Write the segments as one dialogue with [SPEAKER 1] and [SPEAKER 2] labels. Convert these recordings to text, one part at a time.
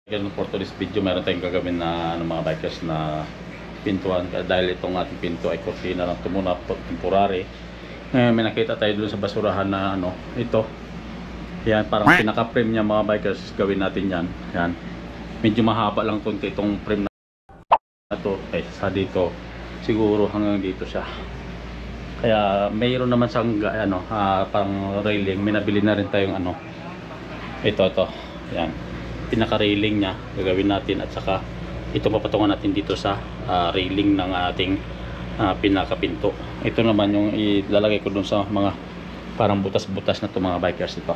[SPEAKER 1] Ganun for today's video, meron tayong gagawin na mga bikers na pintuan dahil itong ating pinto ay kortina lang ito muna temporary. Ngayon may nakita tayo dun sa basurahan na ito. Yan, parang pinaka-frame niya mga bikers, gawin natin yan. Yan. Medyo mahaba lang konti itong frame na ito. Sa dito, siguro hanggang dito siya. Kaya mayroon naman siyang parang railing. May nabili na rin tayong ito. Yan. Pinaka-railing niya gagawin natin at saka ito papatungan natin dito sa railing ng ating pinaka-pinto. Ito naman yung ilalagay ko dun sa mga parang butas-butas na to mga bikers ito.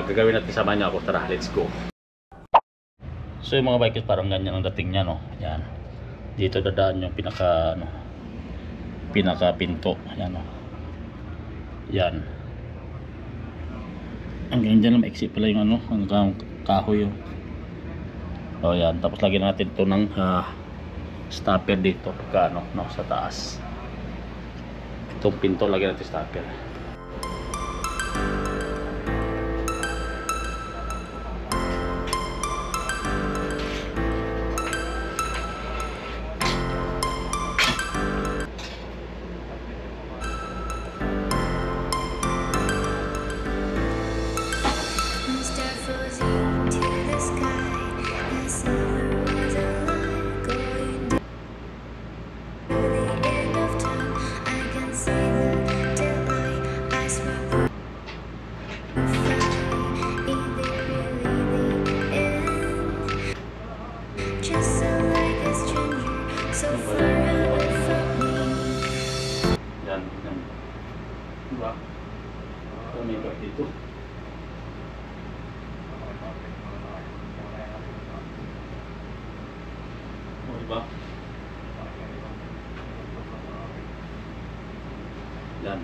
[SPEAKER 1] Gagawin natin, sama niyo ako, tara, let's go. So yung mga bikers parang ganyan ang dating niya, no. Yan. Dito dadaan yung pinaka-pinto. Yan, no. Yan. Hanggang dyan na maiksi pala yung hanggang kahoy yung. O yan, tapos lagyan natin ito ng stopper dito pagka sa taas. Itong pinto lagyan natin stopper. Diba? Umikot dito. O diba? Yan.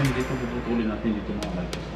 [SPEAKER 1] Ngayon dito puputulin natin dito mga bikers.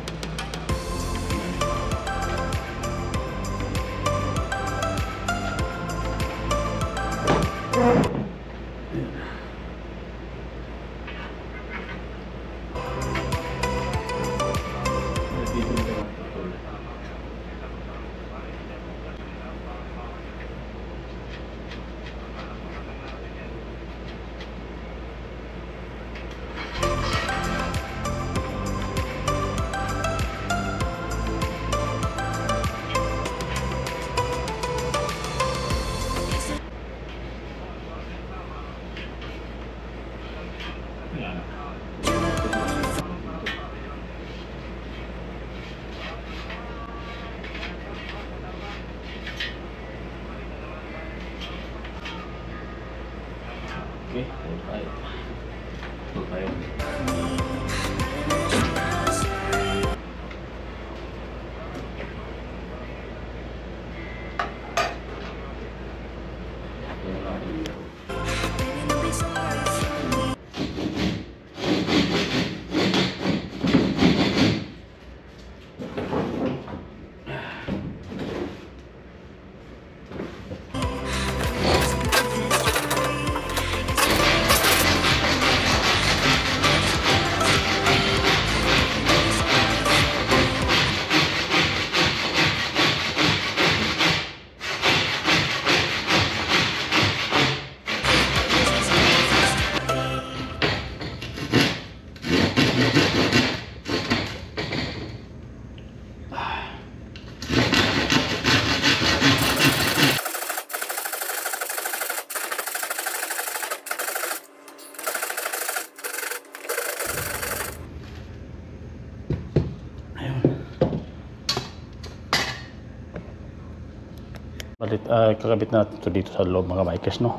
[SPEAKER 1] Okay, tayo. Kakabit natin ito dito sa loob mga bikers, no?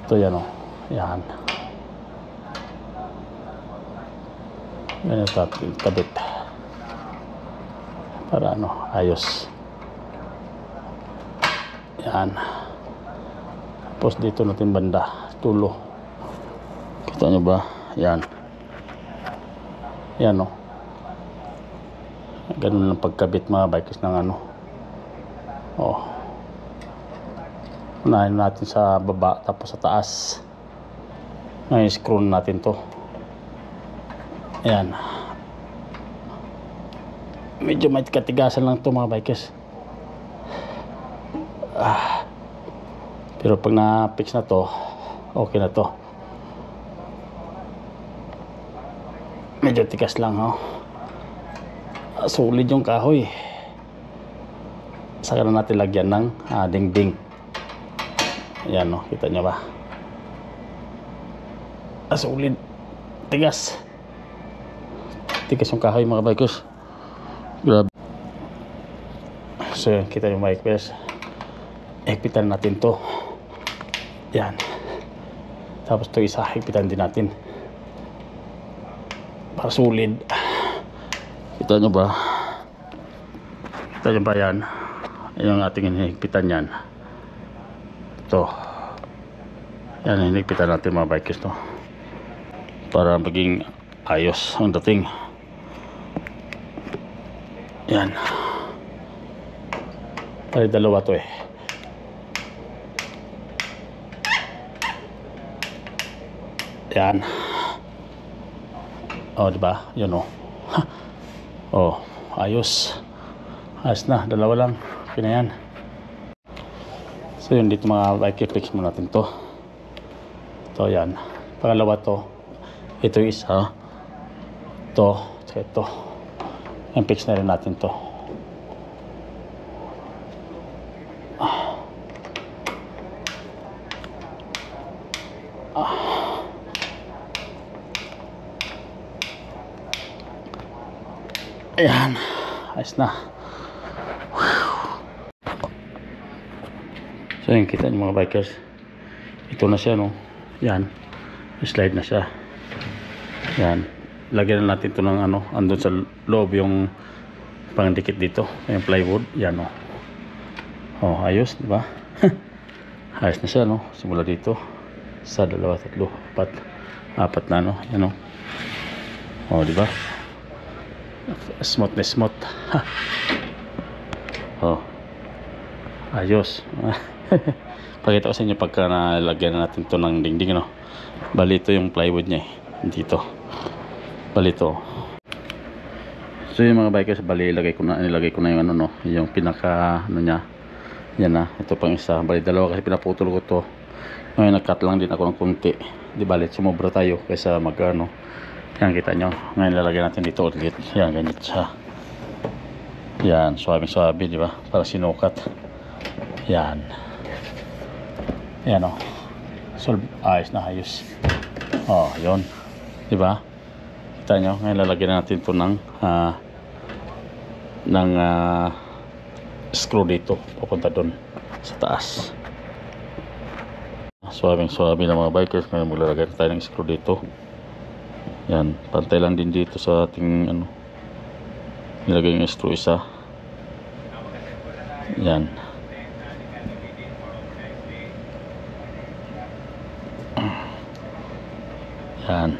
[SPEAKER 1] Ito yan, oh. Yan. Yan yung kabit. Para ano, ayos. Yan. Tapos dito natin banda, tulo. Kita nyo ba? Yan. Yan, no? Ganun lang pagkabit mga bikers ng ano. Oh. Unahin natin sa baba tapos sa taas. Ngayon screw natin to. Ayan. Medyo may katigasan lang to mga bikers. Pero pag na-fix na to, okay na to. Medyo tigas lang, oh. Solid yung kahoy. Saka na natin lagyan ng dingding. Ayan, no, kita nyo ba? Solid. Tigas. Tigas yung kahoy mga bikers. Grabe. So kita yung bikers. Higpitan natin to. Yan. Tapos to isa higpitan din natin. Para solid. Kita nyo ba? Kita nyo ba yan? Yan yung ating hinihigpitan yan. Ito. Yan, hinihigpitan natin mga bikers to. Para maging ayos ang dating. Yan. Ay, dalawa to eh. Yan. Oh, diba? Yun oh. Oh, ayos. Ayos na, dalawa lang. Okay na yan. So yun, dito mga bike, fix mo natin to. Ito yan. Pangalawa to. Ito yung isa. Ito. Ito. Yan, fix na rin natin to. Ayan. Ayos na. So yun, kita nyo mga bikers. Ito na siya, no? Yan. Slide na siya. Yan. Lagyan na natin ito ng ano, andun sa loob yung pangdikit dito. Yung plywood. Yan, no? Oh, ayos, di ba? Ayos na siya, no? Simula dito. Sa dalawa, tatlo, apat. Apat na, no? Yan, no? Oh, di ba? Smooth na smooth. Oh. Ayos. Pakita ko sa inyo pagka nalagyan na natin to ng dingding, no? Bali ito yung plywood niya, dito. Bali ito. So yung mga bikers, bali nilagay ko na yung ano, no, yung pinaka ano niya. Yan na, ito pang isa. Bali dalawa kasi pinaputol ko to. Ngayon nag-cut lang din ako ng kunti. Di bali sumobra tayo kaysa magano. Yan, kita nyo. Ngayon lalagyan natin dito ulit. Yan, ganyan siya. Yan, suabe-suabe, di ba? Para sinukat. Yan. Yan, oh. Solve, ayos na ayos. Oh, yun. Di ba? Kita nyo, ngayon lalagyan natin ito ng screw dito papunta doon sa taas. Suwabing-suwabe na mga bikers. Ngayon maglalagay tayo ng screw dito. Yan, pantay lang din dito sa ating ano, nilagay yung screw isa. Yan. Yan.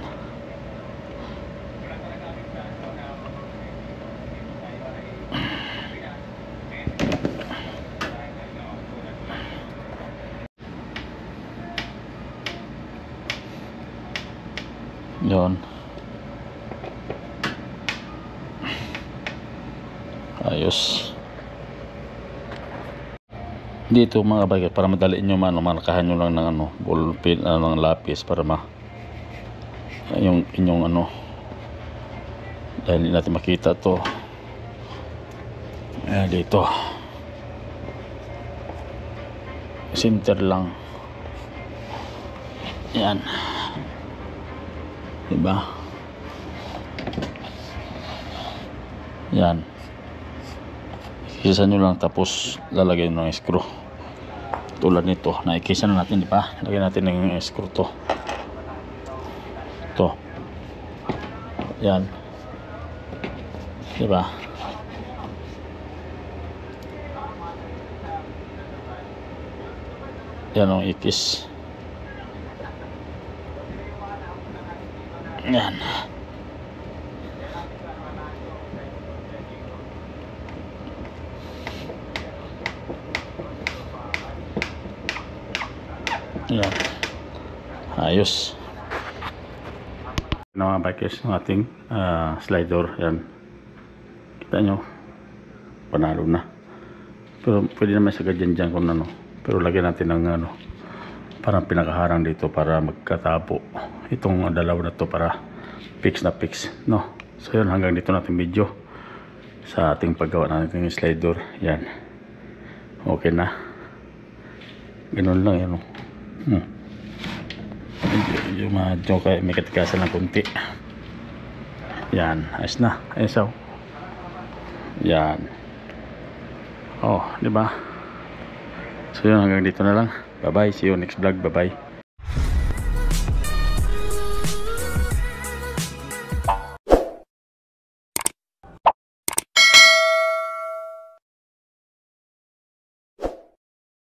[SPEAKER 1] Yun. Ayos. Dito mga bike, para madali nyo markahan nyo lang ng ano, ballpen, ng lapis para yung inyong ano, dahil hindi natin makita to. Ayan, dito center lang. Yan, diba? Yan, ikisa nyo lang tapos lalagay ng screw tulad nito. Naikisa na natin, diba? Lagyan natin ng screw to. Yan, diba? Yan ang ikis. Yan. Yan. Ayos. Mga bikers ng ating slider. Yan. Kita nyo. Panalo na. Pero pwede naman sa gadyan dyan kung ano. Pero lagyan natin ng ano, parang pinakaharang dito para magkatabo itong dalawa na to para fix na fix, no? So yun, hanggang dito natin video sa ating paggawa natin ng slider. Yan, okay na, ganun lang yan, no? Medyo may katikasan ng kunti. Yan, ayos na, ayos. Yan, oh, diba? So yun, hanggang dito na lang. Bye bye, see you next vlog. Bye bye.